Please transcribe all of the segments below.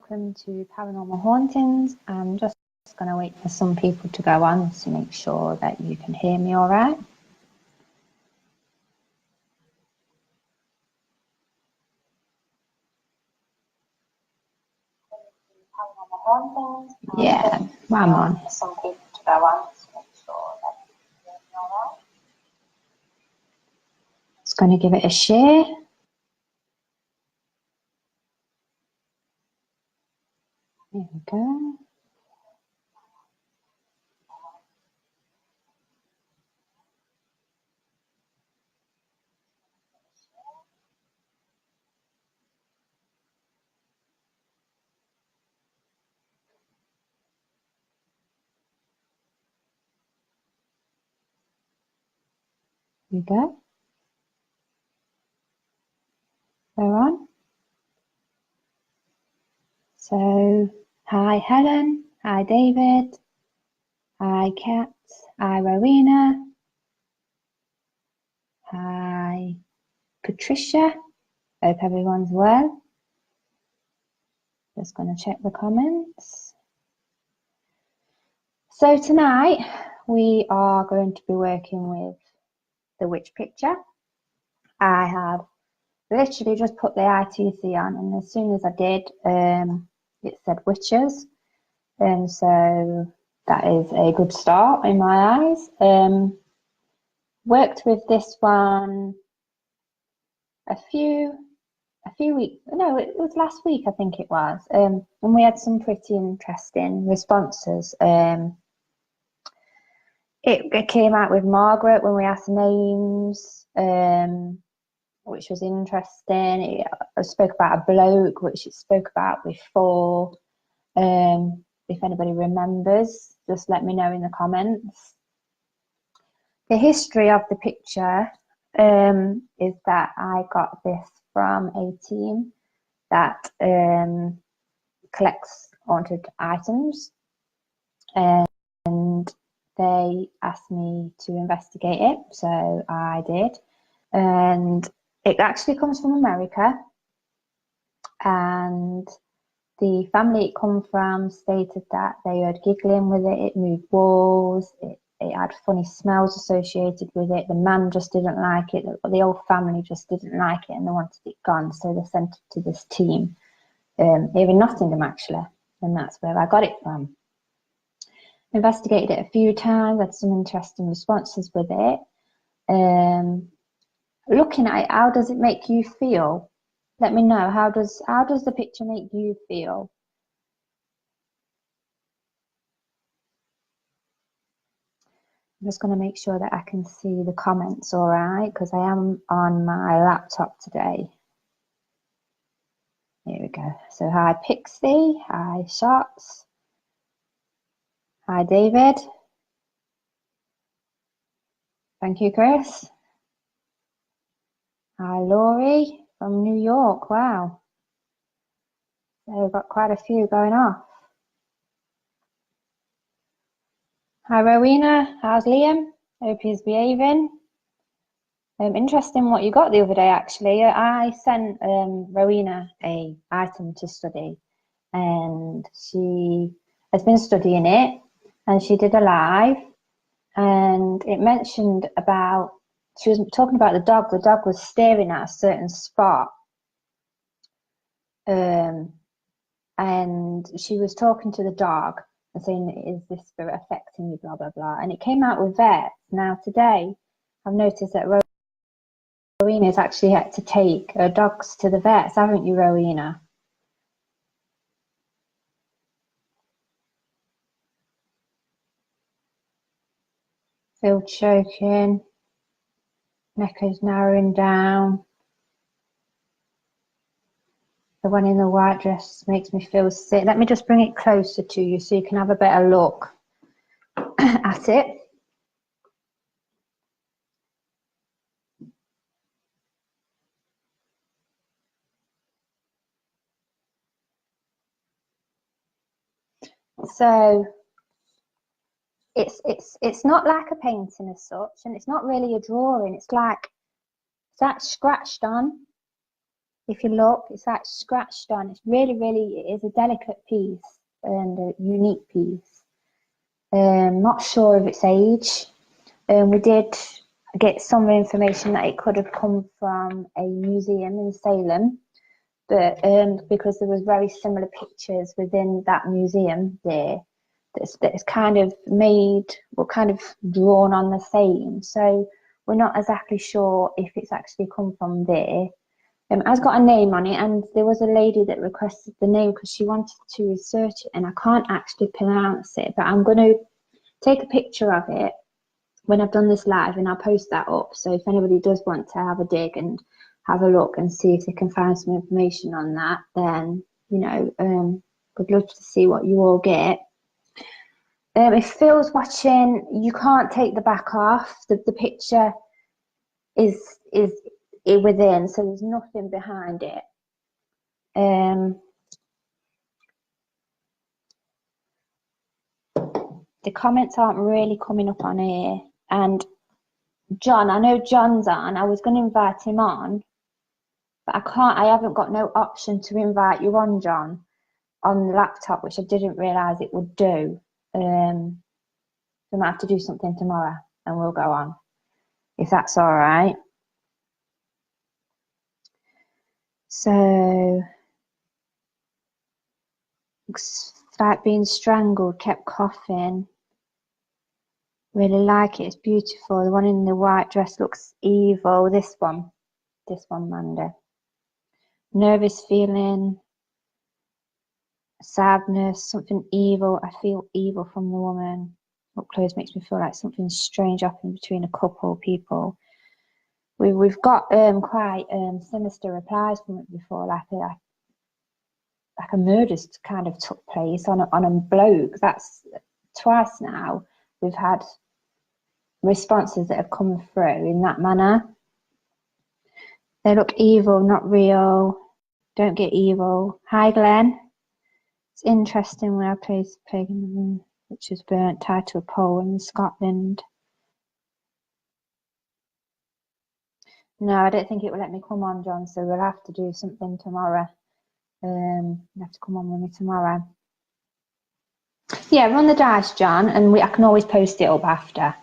welcome to Paranormal Hauntings. I'm just going to wait for some people to go on to make sure that you can hear me all right. Yeah, I'm on. Some people to go on to make sure that you can hear me all right. Just going to give it a share. There we go. There we go. We're on. So, hi Helen, hi David, hi Kat, hi Rowena, hi Patricia. Hope everyone's well. Just going to check the comments. So tonight we are going to be working with the witch picture. I have literally just put the ITC on, and as soon as I did, it said witches, and so that is a good start in my eyes. Worked with this one a few weeks, no, it was last week I think it was, and we had some pretty interesting responses. It came out with Margaret when we asked names, which was interesting. It spoke about a bloke, which it spoke about before. If anybody remembers, just let me know in the comments. The history of the picture is that I got this from a team that collects haunted items, and they asked me to investigate it, so I did. And it actually comes from America, and the family it come from stated that they heard giggling with it, it moved walls, it had funny smells associated with it. The man just didn't like it, the whole family just didn't like it, and they wanted it gone, so they sent it to this team here in Nottingham actually, and that's where I got it from. Investigated it a few times, had some interesting responses with it. Looking at it, how does it make you feel? Let me know, how does the picture make you feel? I'm just going to make sure that I can see the comments all right, because I am on my laptop today. Here we go. So hi Pixie, hi Shots, hi David. Thank you, Chris. Hi Laurie from New York. Wow. So we've got quite a few going off. Hi Rowena, how's Liam? Hope he's behaving. Interesting what you got the other day actually. I sent Rowena a item to study, and she has been studying it, and she did a live, and it mentioned about, she was talking about the dog was staring at a certain spot, and she was talking to the dog and saying, is this spirit affecting you, blah blah blah, and it came out with vets. Now today I've noticed that Rowena's actually had to take her dogs to the vets, haven't you, Rowena? Still choking, neck is narrowing down. The one in the white dress makes me feel sick. Let me just bring it closer to you so you can have a better look at it. So it's not like a painting as such, and it's not really a drawing. It's like that's scratched on. if you look, it's like scratched on. It's really, really, it is a delicate piece and a unique piece. Not sure of its age. We did get some information that it could have come from a museum in Salem, but because there was very similar pictures within that museum there, that's kind of made, or kind of drawn on the same. So we're not exactly sure if it's actually come from there. It's got a name on it, and there was a lady that requested the name because she wanted to research it, and I can't actually pronounce it, but I'm going to take a picture of it when I've done this live, and I'll post that up. So if anybody does want to have a dig and have a look and see if they can find some information on that, then, you know, would love to see what you all get. If Phil's watching, you can't take the back off. The picture is within, so there's nothing behind it. The comments aren't really coming up on here. And John, I know John's on. I was going to invite him on, but I can't. I haven't got no option to invite you on, John, on the laptop, which I didn't realise it would do. So I might have to do something tomorrow, and we'll go on, if that's all right. So, looks like being strangled, kept coughing. Really like it, it's beautiful. The one in the white dress looks evil. This one, Manda. Nervous feeling, sadness, something evil. I feel evil from the woman. Up close makes me feel like something strange happened between a couple of people. We've got quite sinister replies from it before, like a murder kind of took place on a bloke. That's twice now we've had responses that have come through in that manner. They look evil, not real. Don't get evil. Hi, Glenn. It's interesting when I place Plague in the Moon, which is burnt, tied to a pole in Scotland. No, I don't think it will let me come on, John, so we'll have to do something tomorrow. You have to come on with me tomorrow. Yeah, run the dice, John, and I can always post it up after.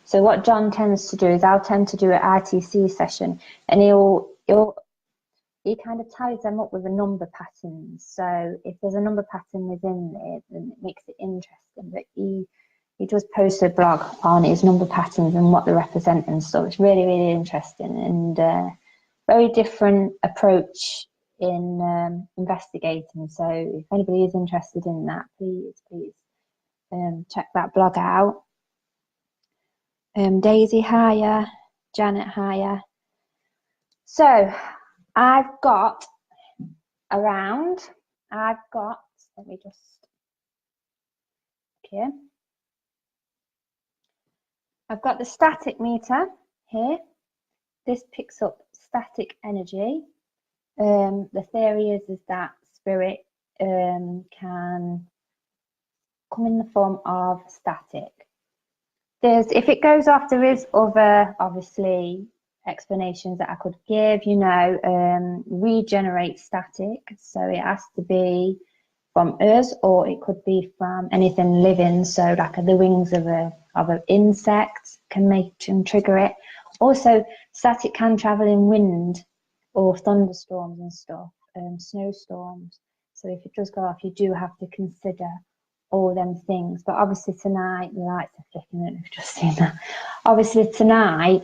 So what John tends to do is I'll tend to do an ITC session, and he kind of ties them up with the number patterns. So if there's a number pattern within there, then it makes it interesting. But he does post a blog on his number patterns and what they represent and stuff. It's really, really interesting, and very different approach in investigating. So if anybody is interested in that, please check that blog out. Daisy, hiya. Janet, hiya. So I've got, let me just, okay. I've got the static meter here. This picks up static energy. The theory is that spirit can come in the form of static. If it goes off, there is other, obviously, explanations that I could give. You know, regenerate static, so it has to be from us, or it could be from anything living. So, like the wings of an insect can trigger it. Also, static can travel in wind or thunderstorms and stuff, snowstorms. So if it does go off, you do have to consider all them things. But obviously tonight, the lights are flickering, and we've just seen that. Obviously tonight,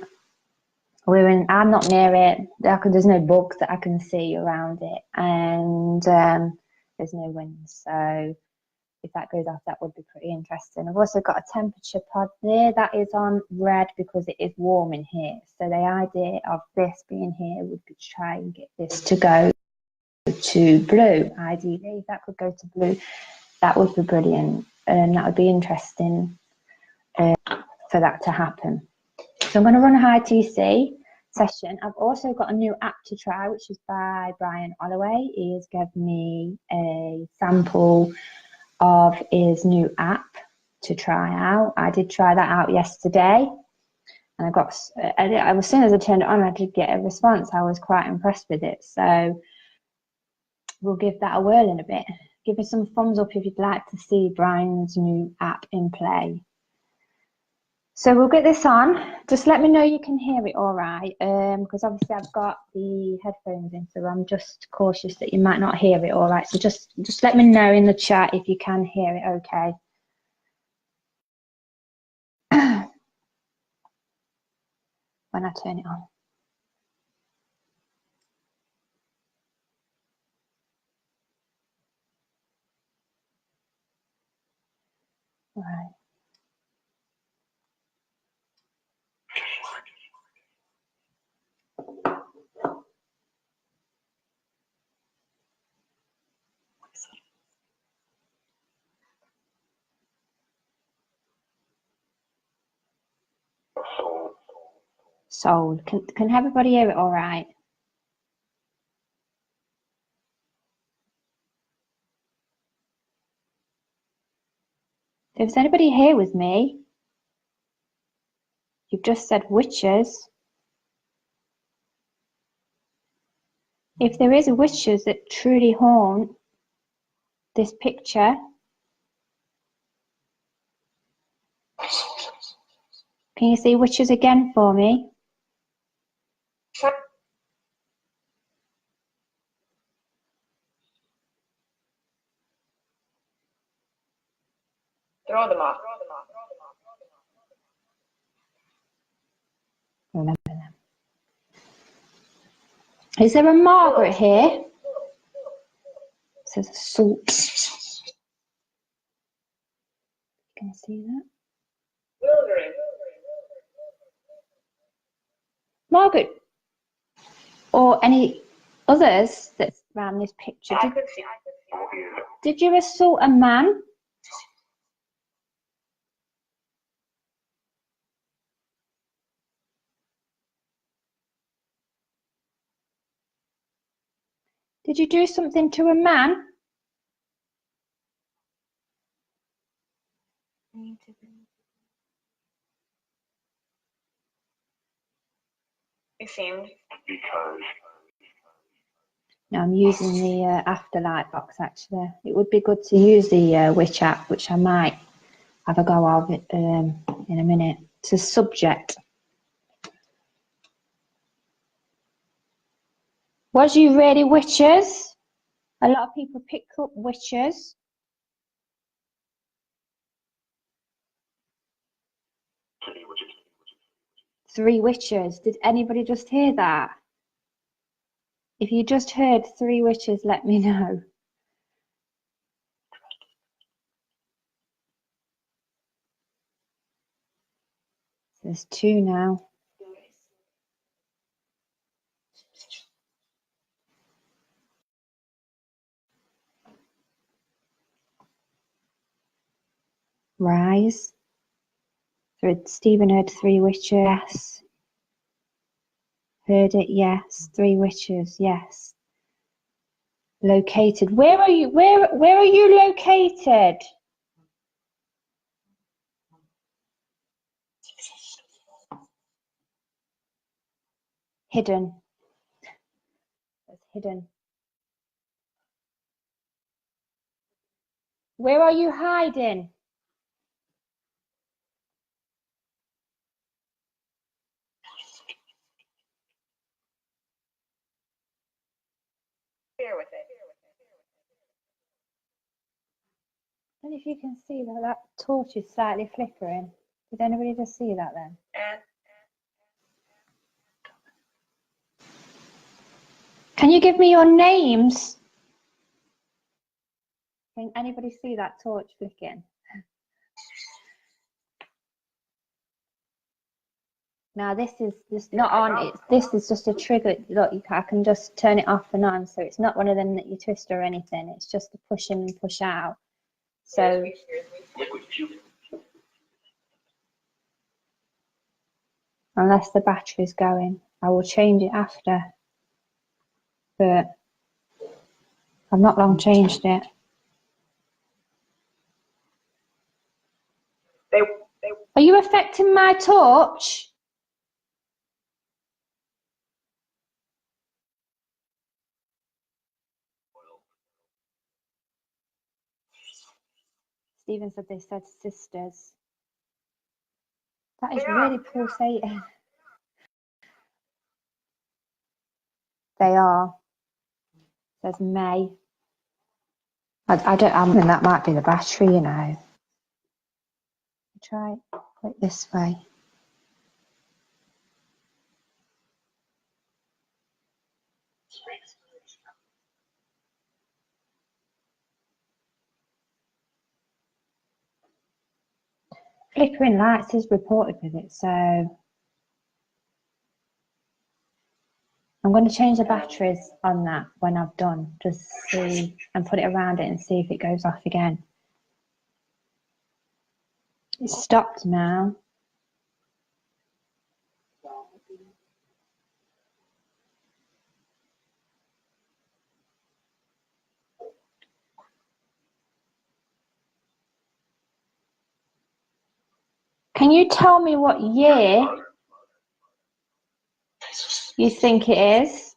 I'm not near it. There's no bugs that I can see around it, and there's no wind. So if that goes off, that would be pretty interesting. I've also got a temperature pod there that is on red because it is warm in here. So the idea of this being here would be to try and get this to go to blue. Ideally, if that could go to blue, that would be brilliant, and that would be interesting for that to happen. So I'm going to run a ITC session. I've also got a new app to try, which is by Brian Holloway. He has given me a sample of his new app to try out. I did try that out yesterday, and as soon as I turned it on, I did get a response. I was quite impressed with it. So we'll give that a whirl in a bit. Give me some thumbs up if you'd like to see Brian's new app in play. So we'll get this on. Just let me know you can hear it all right, because obviously I've got the headphones in, so I'm just cautious that you might not hear it all right. So just let me know in the chat if you can hear it okay. When I turn it on. All right. Sold. Can everybody hear it all right? If there's anybody here with me, you've just said witches. If there is witches that truly haunt this picture, can you see witches again for me? Throw them off. Remember them. Is there a Margaret here? It says assault. Can you see that? Margaret, or any others that's around this picture. Did you assault a man? Did you do something to a man? It seemed. No, I'm using the Afterlight box actually. It would be good to use the Witch app, which I might have a go of it in a minute. It's a subject. Was you really witches? A lot of people pick up witches. Three witches. Did anybody just hear that? If you just heard three witches, let me know. There's two now. Rise. So Stephen heard three witches. Yes. Heard it. Yes. Three witches. Yes. Located. Where are you? Where are you located? Hidden. That's hidden. Where are you hiding? Bear with it. I don't know if you can see that torch is slightly flickering. Did anybody just see that then? Can you give me your names? Can anybody see that torch flicking? Now this is not on. This is just a trigger. Look, I can just turn it off and on, so it's not one of them that you twist or anything. It's just a push in and push out. So unless the battery's going, I will change it after. But I've not long changed it. Are you affecting my torch? Stephen said they said sisters. That is Yeah. really pulsating. They are. Says May. I mean, that might be the battery, you know. Try it this way. Flickering lights is reported with it, so I'm going to change the batteries on that when I've done, just see and put it around it and see if it goes off again. It's stopped now. Can you tell me what year you think it is?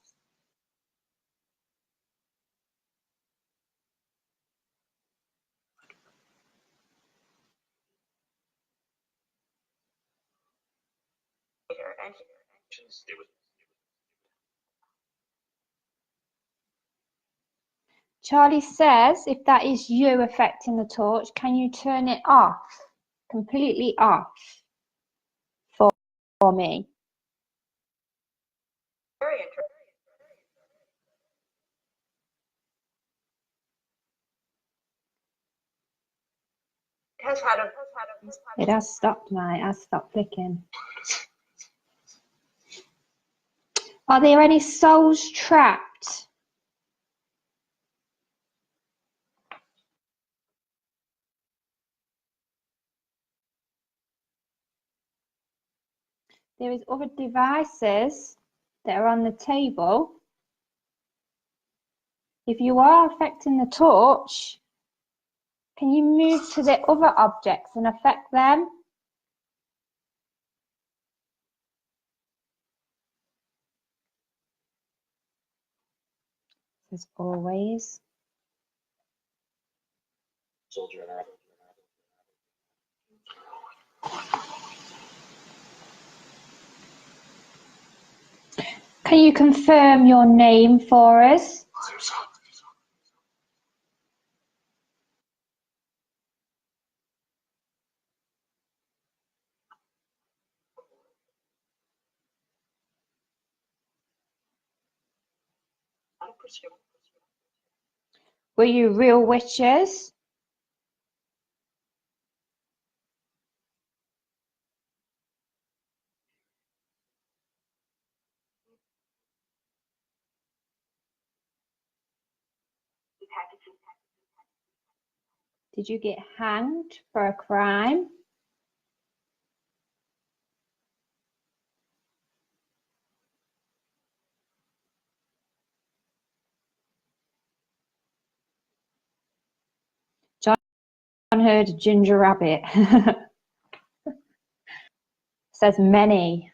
Charlie says, if that is you affecting the torch, can you turn it off, completely off for me? Very interesting. It has stopped now, it has stopped flicking. Are there any souls trapped? There is other devices that are on the table. If you are affecting the torch, can you move to the other objects and affect them? As always. Can you confirm your name for us? Were you real witches? Did you get hanged for a crime? John heard a ginger rabbit. Says many.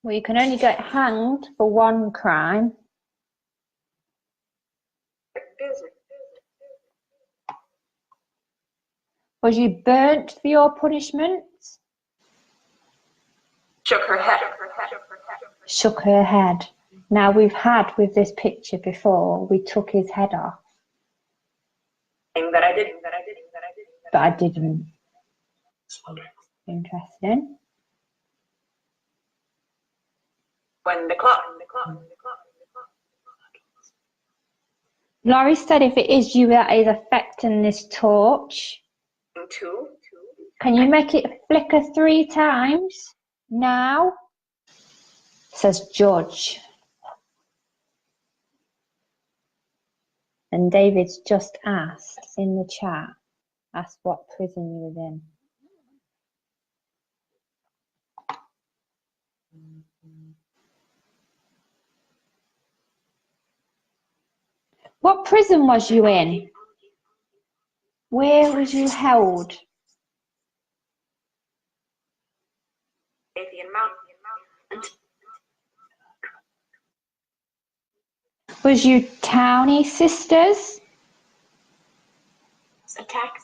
Well, you can only get hanged for one crime. Was you burnt for your punishment? Shook her head. Shook her head. Now we've had with this picture before, we took his head off. That I didn't. But I didn't. Interesting. When the clock. Laurie said if it is you that is affecting this torch, Two. can you make it flicker 3 times now? Says Judge. And David's just asked in the chat, asked what prison you was in. What prison was you in? Where was you held? Was you Townie sisters? Attack.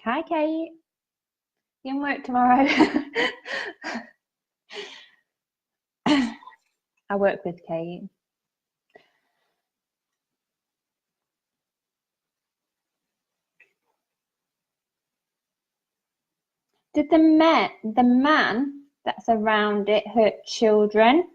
Hi, Kate. You can work tomorrow. I work with Kate. Did the man that's around it hurt children?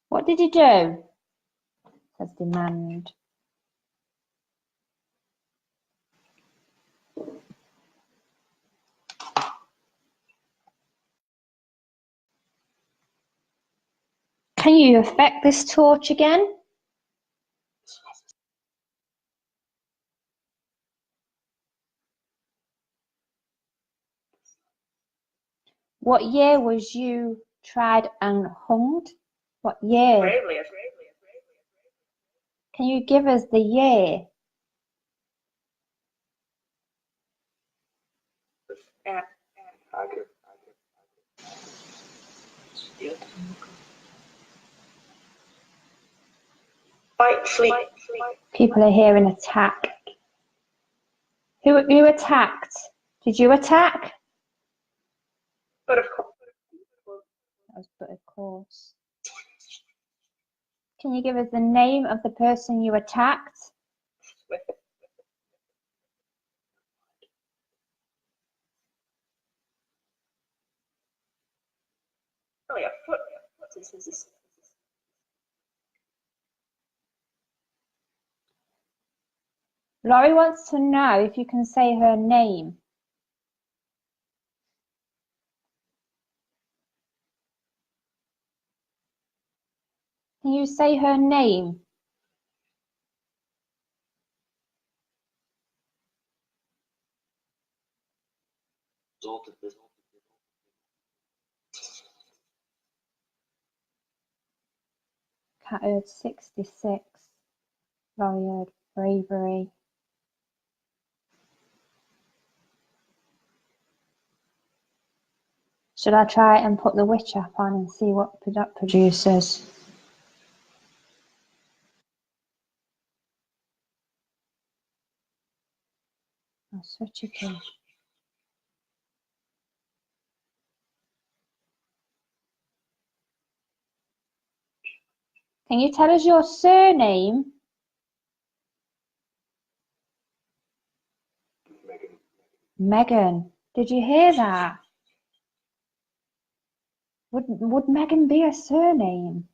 What did he do? Says demand. Can you affect this torch again? What year was you tried and hung? What year? Bravely. Can you give us the year? Fight, sleep. People are hearing attack. Who attacked? Did you attack? But of course. That was but of course. Can you give us the name of the person you attacked? Only a foot. Laurie wants to know if you can say her name. Can you say her name? Cat heard 66. Laurie heard bravery. Should I try and put the witch app on and see what that produces? Oh, such a key. Can you tell us your surname? Megan. Did you hear that? Would Megan be a surname?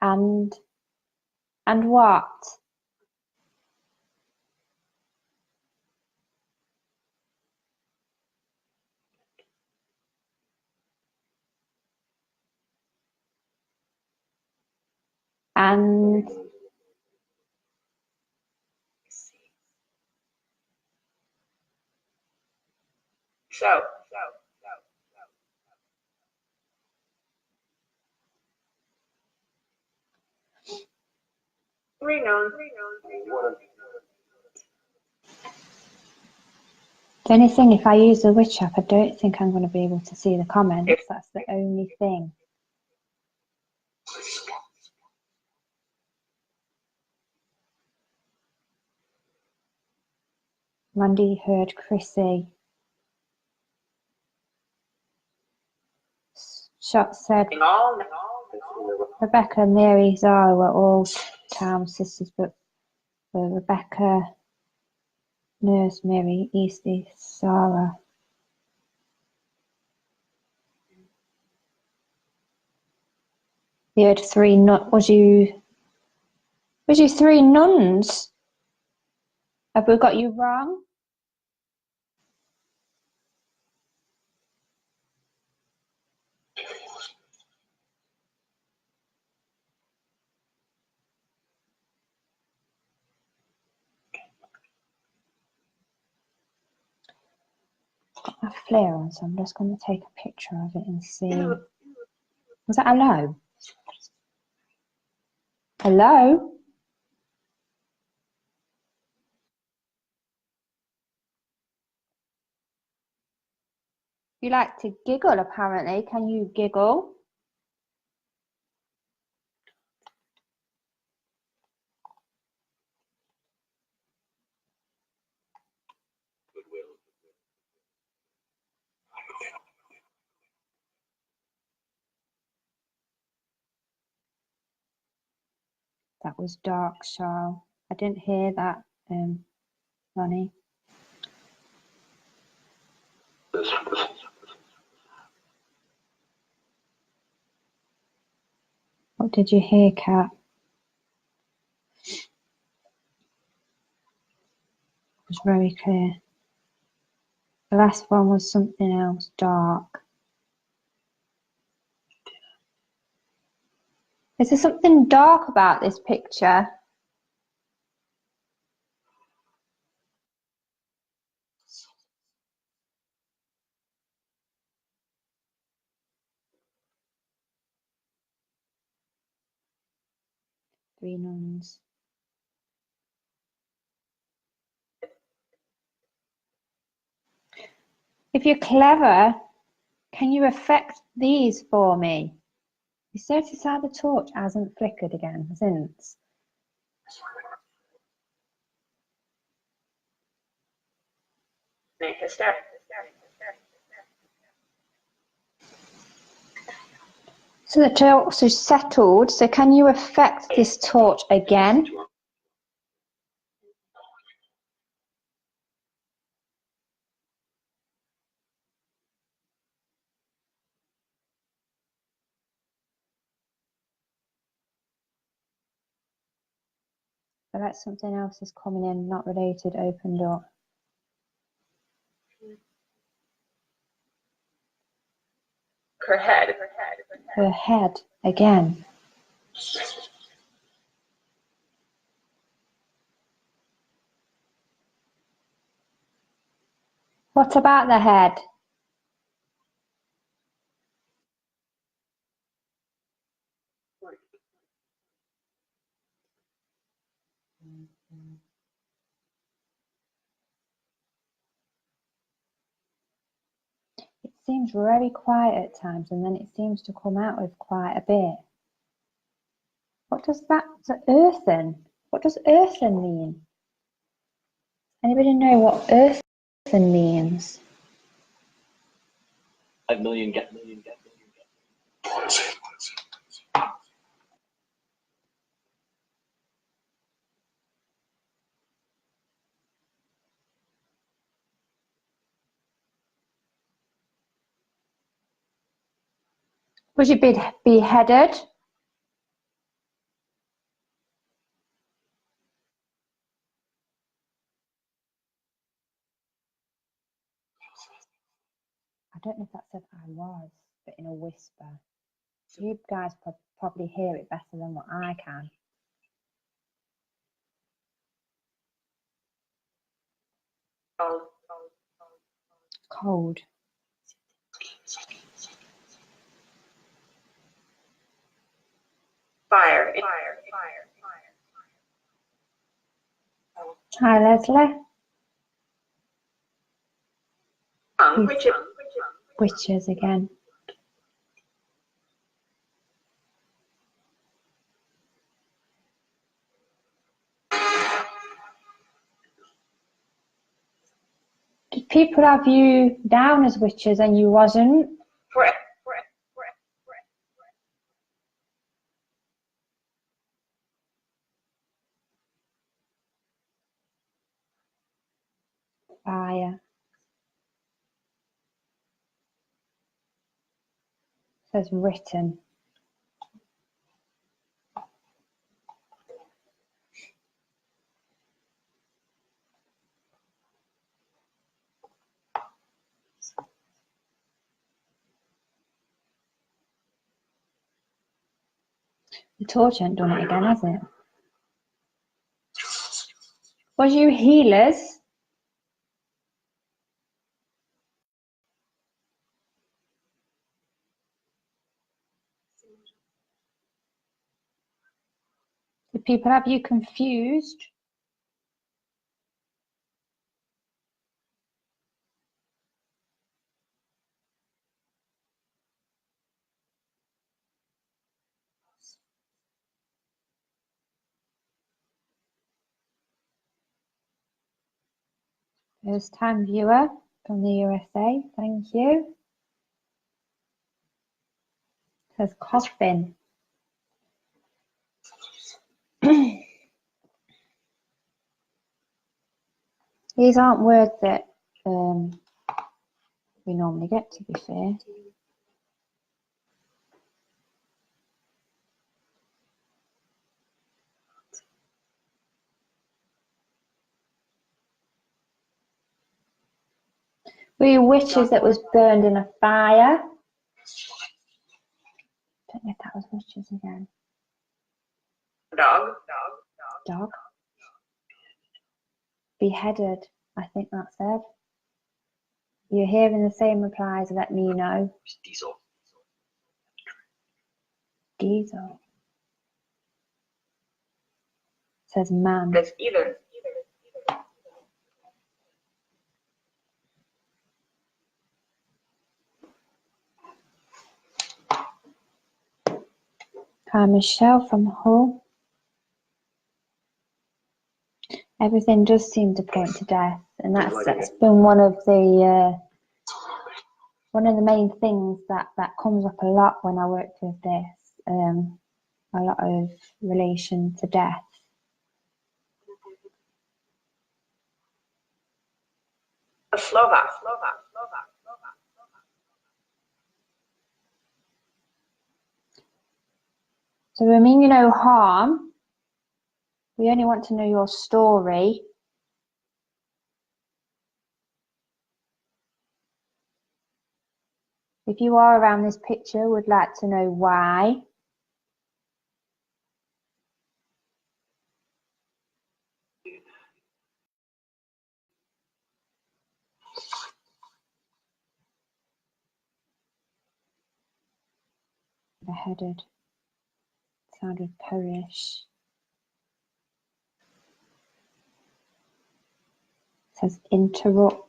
And what? And So. 3 known. the only thing, if I use the witch app, I don't think I'm going to be able to see the comments. That's the only thing. Mandy heard Chrissy. Shot said Rebecca, Mary, Zara were all town sisters, but for Rebecca, Nurse, Mary, Eastie, Zara. You heard 3 was you 3 nuns? Have we got you wrong? Got my flare on, so I'm just going to take a picture of it and see. Was that hello? Hello? You like to giggle, apparently. Can you giggle? That was dark, so I didn't hear that, Ronnie. What did you hear, Kat? It was very clear. The last one was something else, dark. Is there something dark about this picture? Three nuns. If you're clever, can you affect these for me? You notice how the torch hasn't flickered again since. So the torch is settled. So can you affect this torch again? So that's something else is coming in, not related, opened up. Her head. Her head again. What about the head? It seems very quiet at times, and then it seems to come out with quite a bit. What does that, earthen? What does earthen mean? Anybody know what earthen means? 5 million get. Was you beheaded? I don't know if that said I was, but in a whisper. You guys probably hear it better than what I can. Cold. Fire. Hi, Leslie. Witches again. Did people have you down as witches and you wasn't? Fire. Says written. The torch ain't done it again, has it? Was you healers? Did people have you confused? First time viewer from the USA, thank you. Says coffin. These aren't words that we normally get, to be fair. Were you witches that was burned in a fire? Don't know if that was witches again. Dog. Dog. Beheaded, I think that said. You're hearing the same replies, let me know. Diesel. Diesel. Says man. That's either. Hi Michelle from Hull. Everything does seem to point to death, and that's been one of the main things that comes up a lot when I work with this. A lot of relation to death. Slovak. So we mean you no harm. We only want to know your story. If you are around this picture, would like to know why. Beheaded. Sounded Polish. Says interrupt.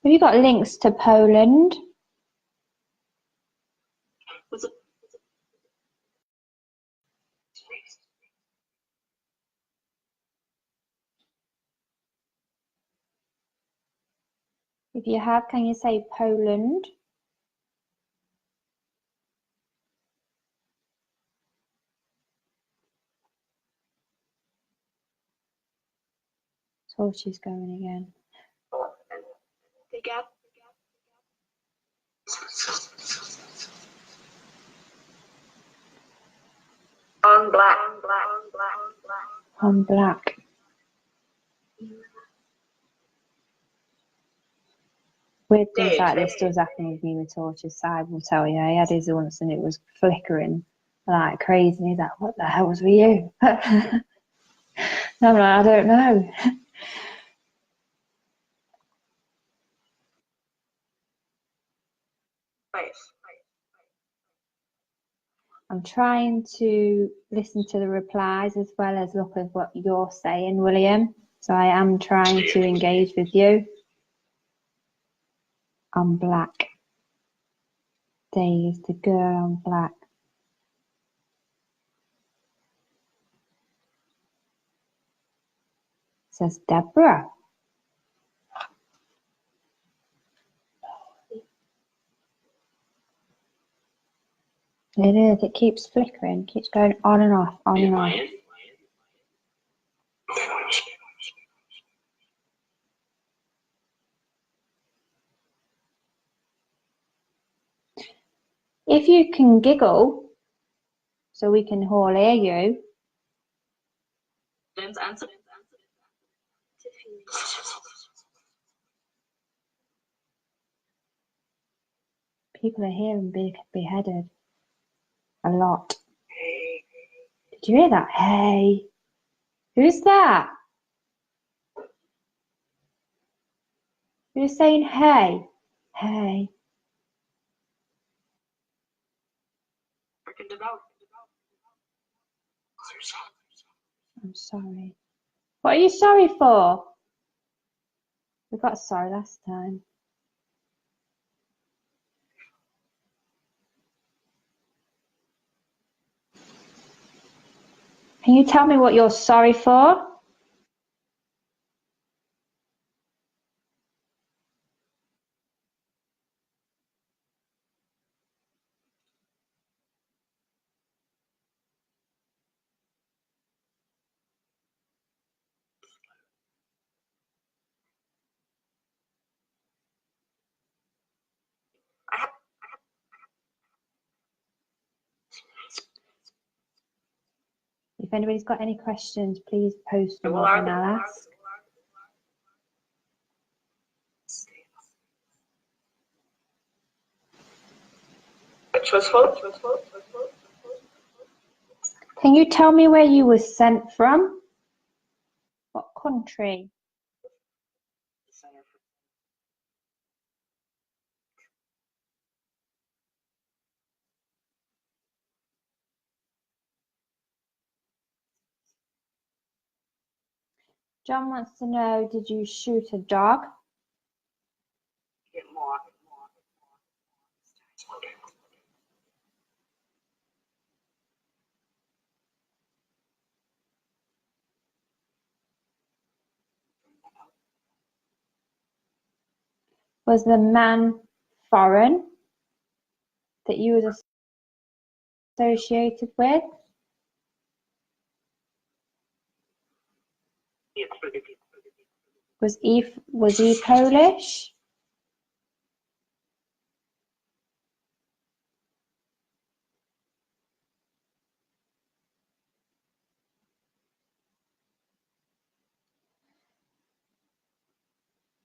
Have you got links to Poland? If you have, can you say Poland? So she's going again. On black. On black. Weird things like this does happen with me with torches. Side will tell you. I had his once and it was flickering like crazy. And he's like, what the hell was with you? And I'm like, I don't know. Nice. I'm trying to listen to the replies as well as look at what you're saying, William. So I am trying to engage with you. On black. Days, the girl on black. Says Deborah. It is, it keeps flickering, keeps going on and off, on and off. If you can giggle, so we can all hear you. People are hearing beheaded a lot. Did you hear that? Hey. Who's that? Who's saying hey? Hey. I'm sorry. What are you sorry for? We got sorry last time. Can you tell me what you're sorry for? If anybody's got any questions, please post them up and I'll ask. Truthful. Can you tell me where you were sent from? What country? John wants to know, did you shoot a dog? Was the man foreign that you was associated with? Was he Polish?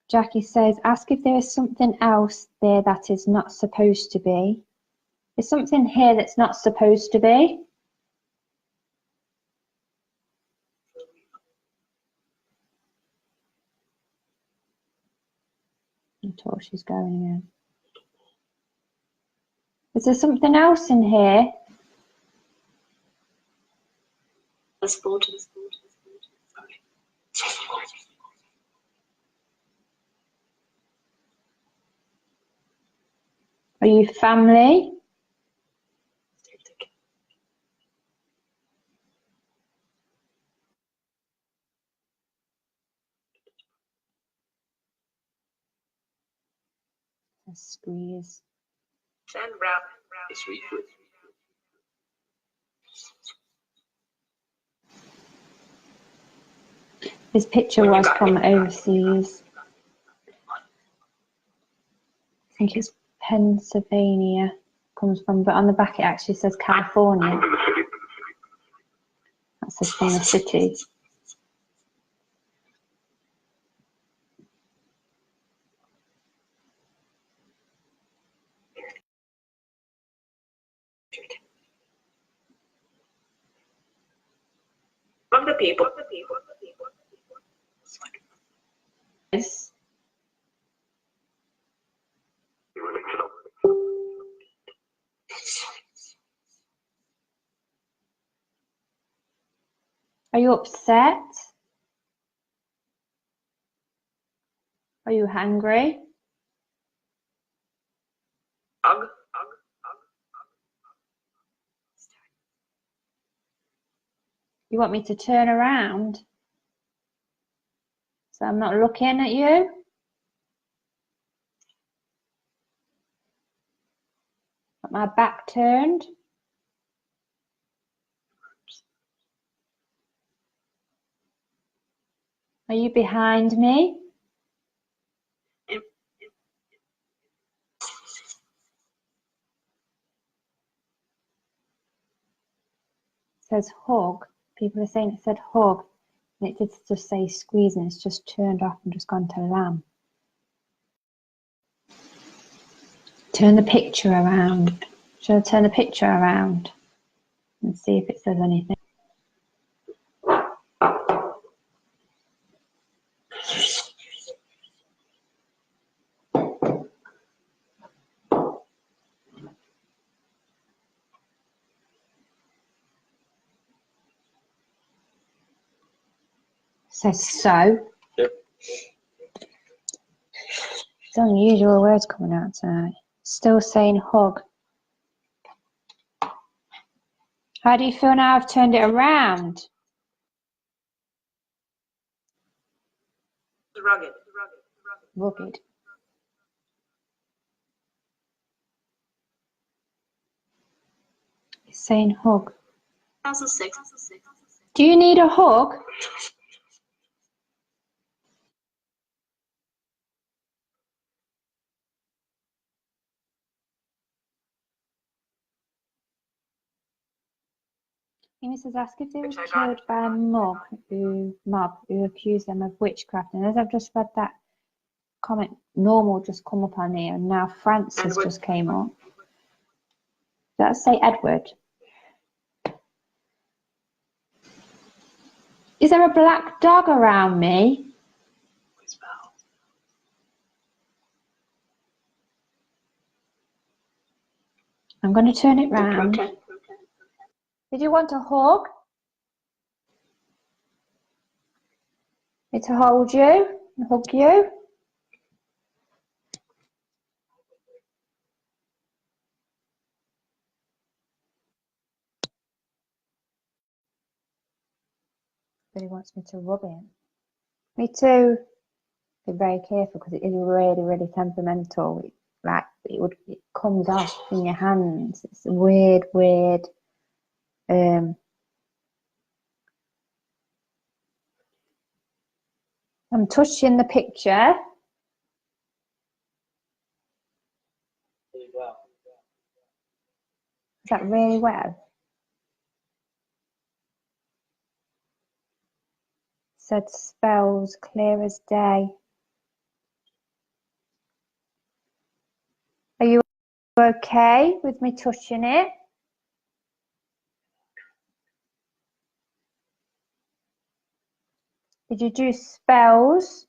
Jackie says, ask if there is something else there that is not supposed to be. There's something here that's not supposed to be. Until she's going again. Is there something else in here? Are you family? A squeeze. Send round. This picture was from overseas. I think it's Pennsylvania. Comes from, but on the back it actually says California. That says from the city. From the people. Yes. Are you upset? Are you hungry? You want me to turn around so I'm not looking at you? Got my back turned? Are you behind me? It says hug. People are saying it said hug, and it did just say squeeze, and it's just turned off and just gone to lamb. Turn the picture around. Should I turn the picture around and see if it says anything? Says so. It's unusual words coming out tonight. Still saying hug. How do you feel now I've turned it around? Rugged. Rugged. It's saying hug. 2006. Do you need a hug? Amy says, ask if they were killed by a mob who accused them of witchcraft. And as I've just read that comment, normal just come up on here, and now Francis just came up. Does that say Edward? Is there a black dog around me? I'm going to turn it round. Did you want a hug? Me to hold you and hug you? But he wants me to rub him. Me too. Be very careful because it is really, really temperamental. It comes off in your hands. It's a weird. I'm touching the picture. Is that really well? Said spells clear as day. Are you okay with me touching it? Did you do spells?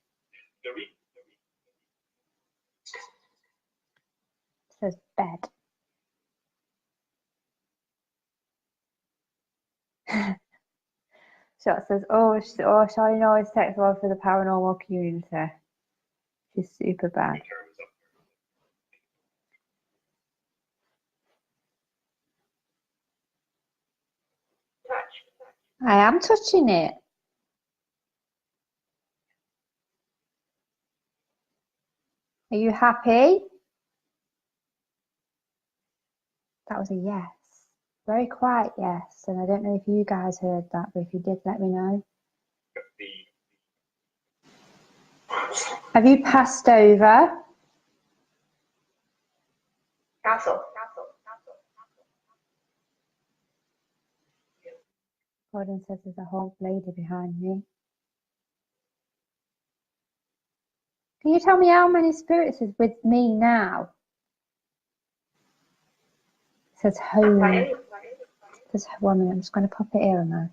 It says bed. Shot says, oh, Charlene always takes one for the paranormal community. She's super bad. I am touching it. Are you happy? That was a yes. Very quiet yes. And I don't know if you guys heard that, but if you did, let me know. Have you passed over? Castle. Gordon says there's a whole lady behind me. Can you tell me how many spirits is with me now? It says home. It says 1 minute. I'm just going to pop it here now.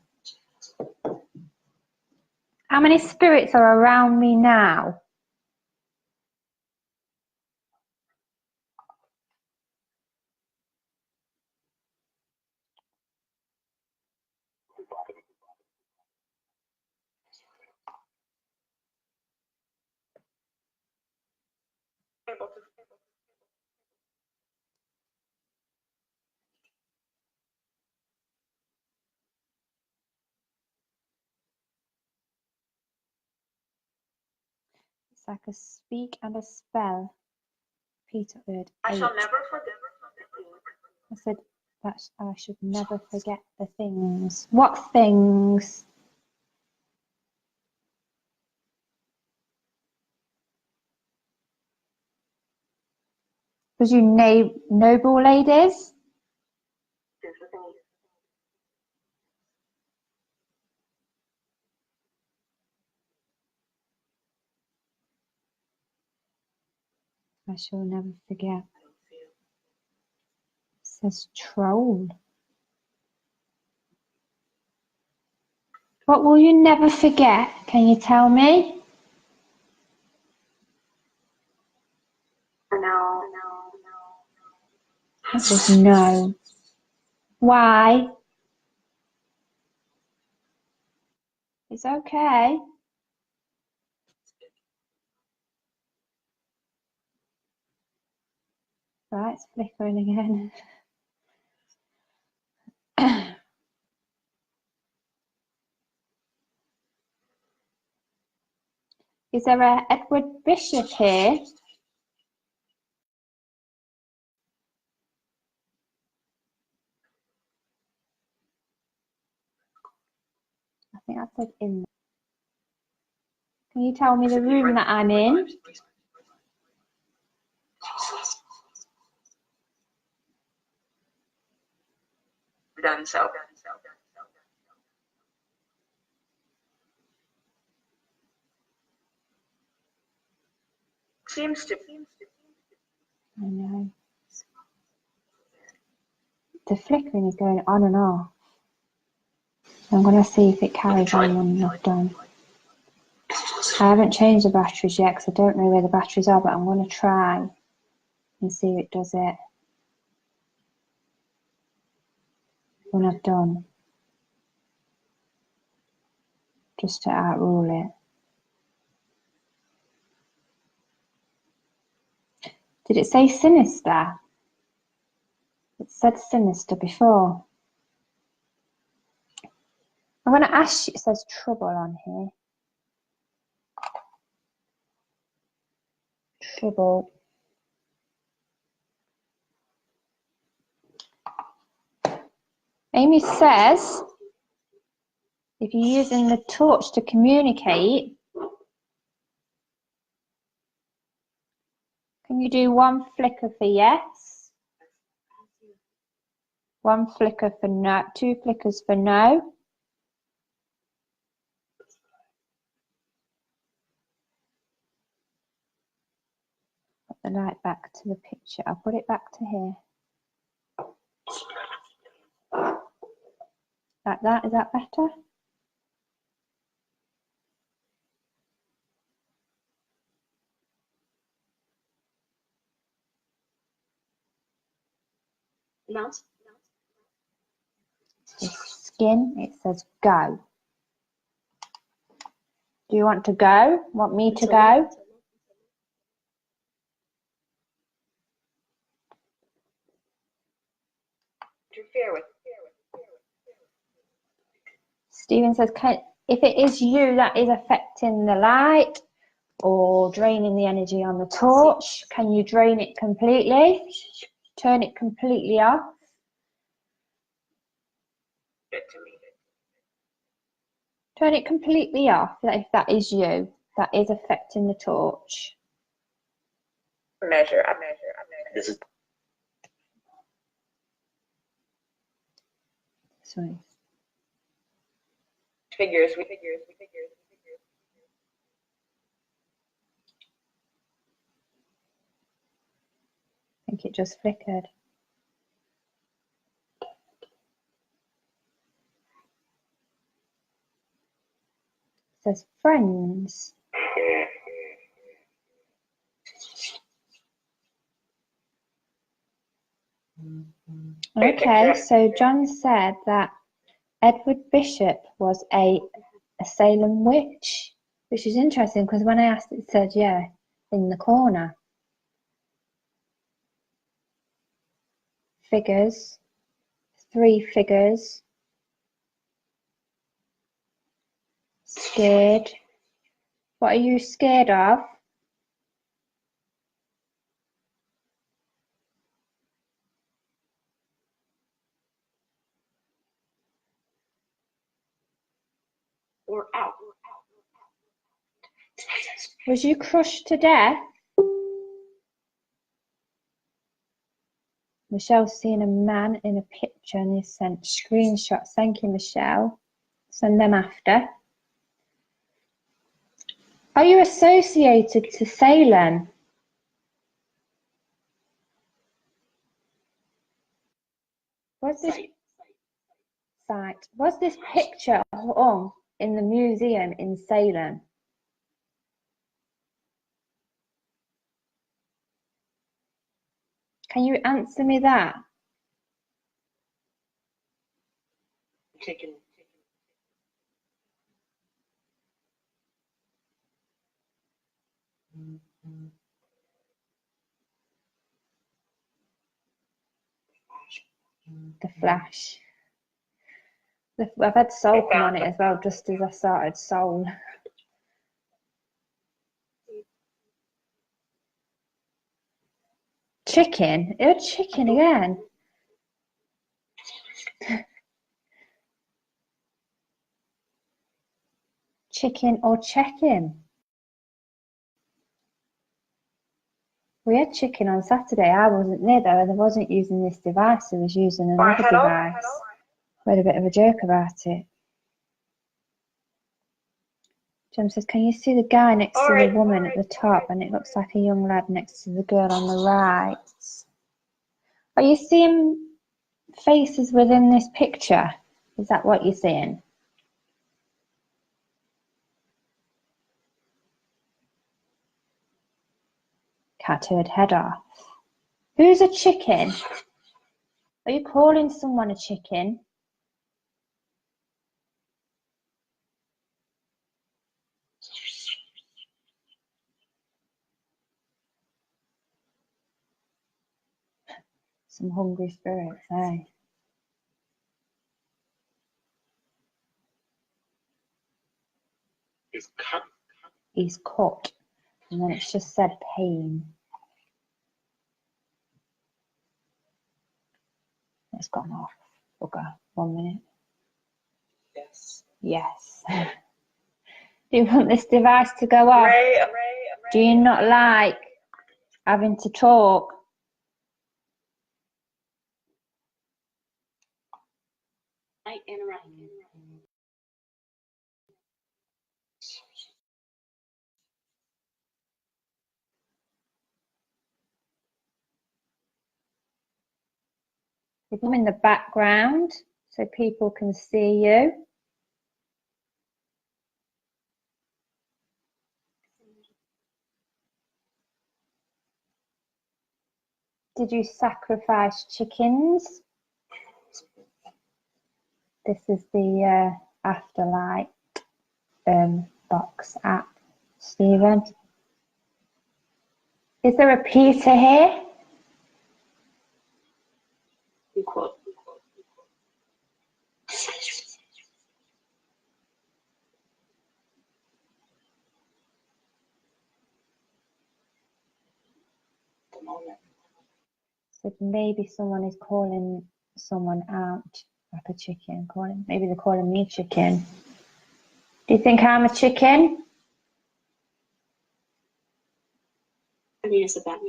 How many spirits are around me now? It's like a speak and a spell. Peter heard 8. I shall never forget. I said that I should never forget the things. What things? Was you noble ladies? I shall never forget. It says troll. What will you never forget? Can you tell me? No. It was no. Why? It's okay. Right, it's flickering again. Is there a Edward Bishop here? I think I said in. Can you tell me the room that I'm in? Done so. Seems to. I know. The flickering is going on and off. I'm going to see if it carries on when I'm done. I haven't changed the batteries yet because I don't know where the batteries are, but I'm going to try and see if it does it when I've done, just to outrule it. Did it say sinister? It said sinister before. I'm going to ask you, it says trouble on here. Trouble. Amy says, if you're using the torch to communicate, can you do one flicker for yes? One flicker for no, 2 flickers for no. Put the light back to the picture. I'll put it back to here. Like that, is that better? No. This skin, it says go. Do you want to go? Want me to go? Interfere with. Stephen says, if it is you that is affecting the light or draining the energy on the torch, can you drain it completely? Turn it completely off? Good to me. Turn it completely off if that is you, that is affecting the torch. Measure. This is Sorry. Figures. I think it just flickered. It says friends. Okay, so John said that Edward Bishop was a Salem witch, which is interesting because when I asked it said, yeah, in the corner. Figures, 3 figures. Scared. What are you scared of? Or out. Was you crushed to death? Michelle's seen a man in a picture and he sent screenshots. Thank you, Michelle. Send them after. Are you associated to Salem? Was this site? Was this picture hung in the museum in Salem? Can you answer me that? Chicken. the flash. I've had Soul come on it as well, just as I started Soul. Chicken? It's chicken again. Chicken or check-in? We had chicken on Saturday. I wasn't there though, and I wasn't using this device. I was using another device. We had a bit of a joke about it. Jem says, can you see the guy next to the woman at the top? And it looks like a young lad next to the girl on the right. Are you seeing faces within this picture? Is that what you're seeing? Cat heard head off. Who's a chicken? Are you calling someone a chicken? Some hungry spirits, eh? He's cut. And then it's just said pain. It's gone off. Okay, 1 minute. Yes. Yes. Do you want this device to go off? Do you not like having to talk? I interrupt. You come in the background so people can see you. Did you sacrifice chickens? This is the Afterlight box app. Stephen, is there a Peter here? Quote. The moment. So maybe someone is calling someone out like a chicken. Maybe they're calling me a chicken. Do you think I'm a chicken? Yes, about.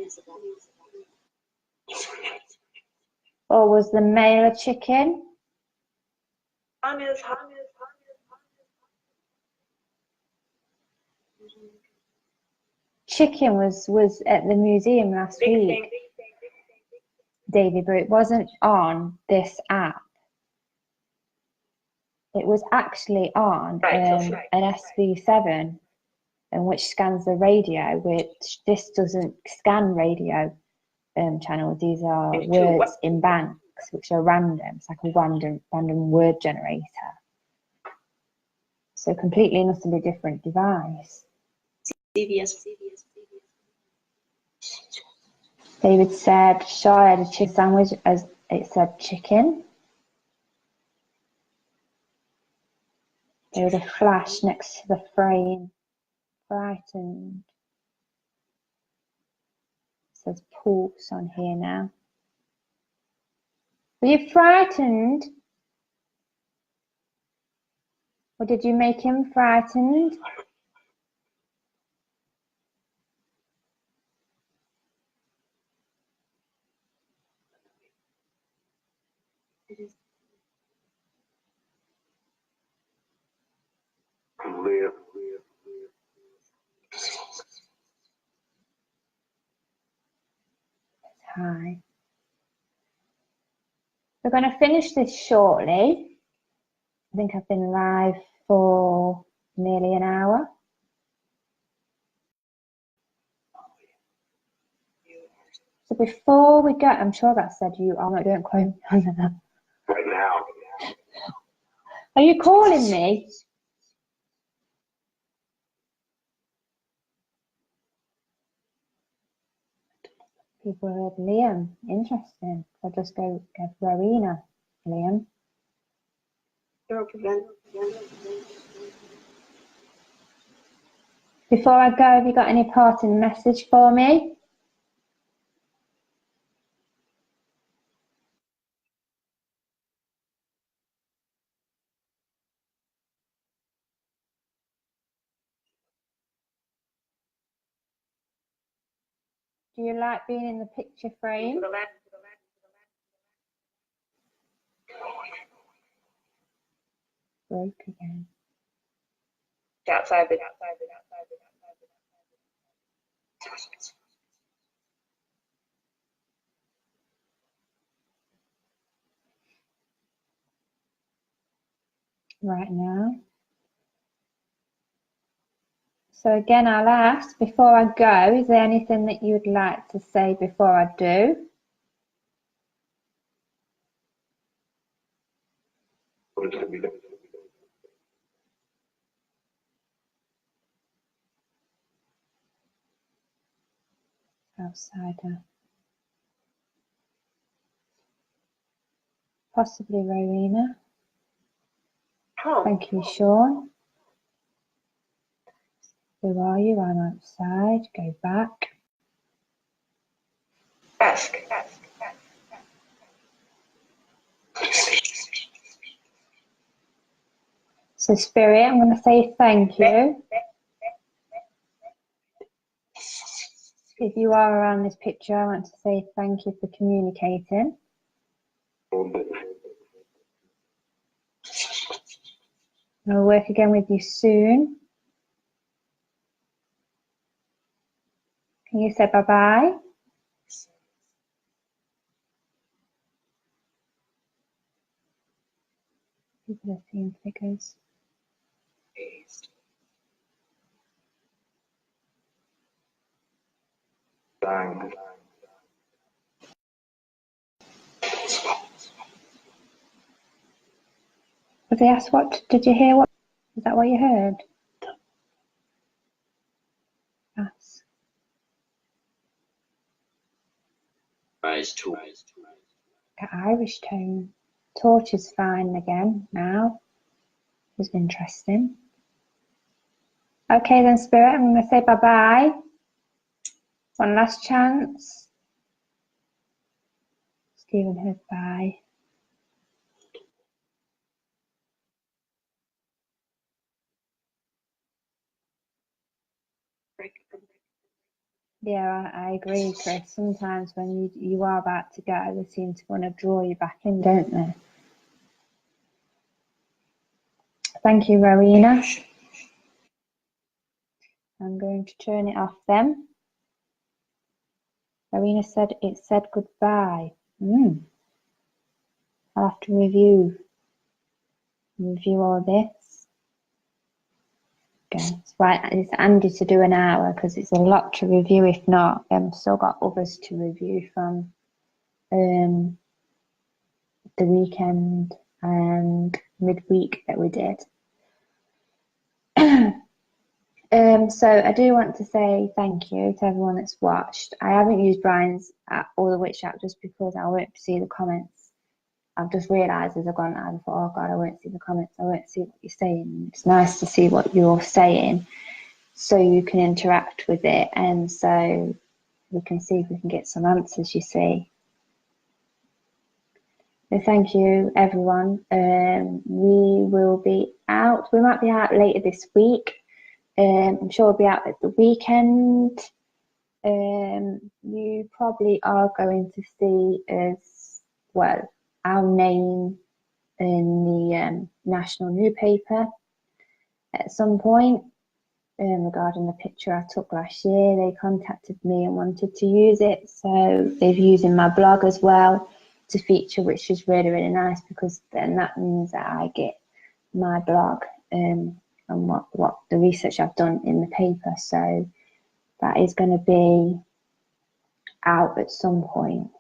Or was the male a chicken? Chicken was at the museum last week, David, but it wasn't on this app. It was actually on an SV7, which scans the radio, which this doesn't scan radio channels. These are words in banks, which are random. It's like a random word generator. So completely and utterly different device. CVS. David said, sure, I had a chicken sandwich, as it said chicken. There was a flash next to the frame. Frightened. It says pulse on here now. Were you frightened? Or did you make him frightened? Hi. We're going to finish this shortly. I think I've been live for nearly an hour. So before we go, I'm sure that said you are, I don't quote me on that. Right now. Are you calling me? People heard Liam. Interesting. I'll just go give Rowena. Liam. Before I go, have you got any parting message for me? Do you like being in the picture frame? Broke again. Right now. So again, I'll ask, before I go, is there anything that you would like to say before I do? Outsider. Possibly Rowena. Thank you, Sean. Who are you? I'm outside. Go back. Ask. So Spirit, I'm going to say thank you. If you are around this picture, I want to say thank you for communicating. I'll work again with you soon. Can you say bye-bye? People are seeing figures. But they asked what, did you hear what? Is that what you heard? Ask. Irish tone. Torch is fine again now. It was interesting. Okay then, Spirit, I'm going to say bye-bye. One last chance. Stephen heard bye. Yeah, I agree, Chris. Sometimes when you are about to go, they seem to want to draw you back in, don't they? Thank you, Rowena. I'm going to turn it off then. Rowena said it said goodbye. I'll have to review all this. Okay, it's handy to do an hour because it's a lot to review. If not, I've still got others to review from the weekend and midweek that we did. So I do want to say thank you to everyone that's watched. I haven't used Brian's or the Witch app just because I won't see the comments. I've just realised as I've gone out, I thought, oh God, I won't see the comments. I won't see what you're saying. It's nice to see what you're saying so you can interact with it, and so we can see if we can get some answers, you see. So thank you, everyone. We will be out. We might be out later this week. I'm sure we'll be out at the weekend. You probably are going to see as well our name in the national newspaper at some point. Regarding the picture I took last year, they contacted me and wanted to use it, so they've used in my blog as well to feature, which is really, really nice, because then that means that I get my blog and what the research I've done in the paper. So that is going to be out at some point.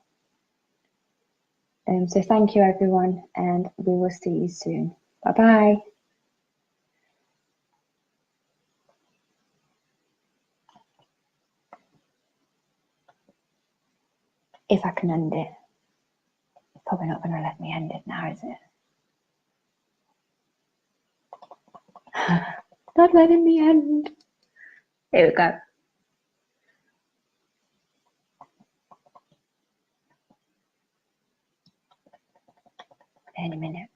So thank you, everyone, and we will see you soon. Bye bye. if I can end it. It's probably not going to let me end it now, is it? Not letting me end. Here we go. In a minute.